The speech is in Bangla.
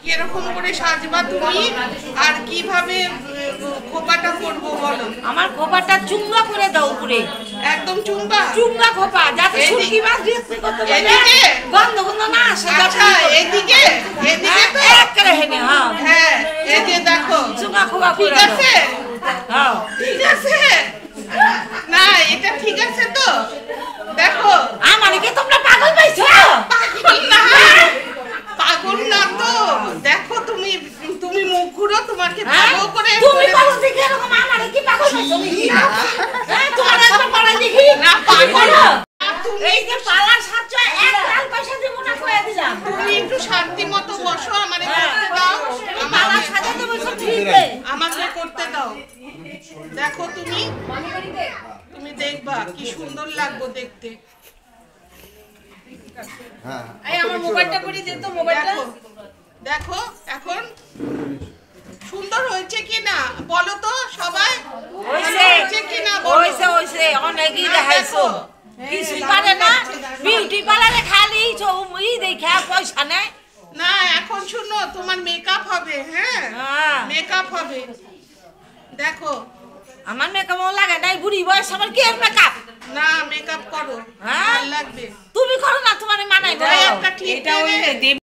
কিরকম করে সাজবা তুমি আর কিভাবে খোপাটা করবো বলো? আমার খোপাটা চুঙ্গা করে দাও উপরে, একদম চুম্বা চুঙ্গা খোপা, যাতে শুটকি মাছ দেখতে করতে পারে, এদিকে গন্ধ গন্ধ না আসে। আচ্ছা এদিকে এদিকে তো একবারে হেনে। হ্যাঁ হ্যাঁ, এই যে দেখো চুঙ্গা খোপা ঠিক করে আছে। হ্যাঁ ঠিক আছে না, এটা ঠিক আছে তো? দেখো আমাকে তোমরা পাগল পাইছো? পাগল না, পাগল না তো। দেখো তুমি তুমি মুখ ঘুরো, তোমাকে ভালো করে তুমি পাগল দেখে এরকম আমারে কি পাগল পাইছো নাকি? হ্যাঁ তোমার একবার পালাই দেখি না পাগল তুমি এই যে পালার সাথে এক লাল পয়সা দেব না কইয়া দিলাম। তুমি একটু শান্তি মতো বসো, আমারে করতে দাও। পালার সাথে তো বসে ফিরবে, আমাকে করতে দাও। দেখো তুমি তুমি দেখবা কি সুন্দর লাগবে দেখতে। হ্যাঁ এই আমার মোবাইলটা করে দে তো, মোবাইলটা দেখো দেখো এখন সুন্দর হয়েছে কি না বলো তো সবাই? হয়েছে কি না বলো? ওইসে ওইসে অনেকই দেখাইছো, কিছু পারে না। বিউটি পার্লারে খালি ই দেখে পয়সা নেয় না। এখন শুনো, তোমার মেকআপ হবে। হ্যাঁ হ্যাঁ মেকআপ হবে। দেখো আমার মেকআপ লাগে নাই, বুড়ি বয়স আমার কি মেকআপ? না মেকআপ করো, হ্যাঁ? ভালো লাগবে। তুমি করো না, তোমার মানাই একটা ঠিক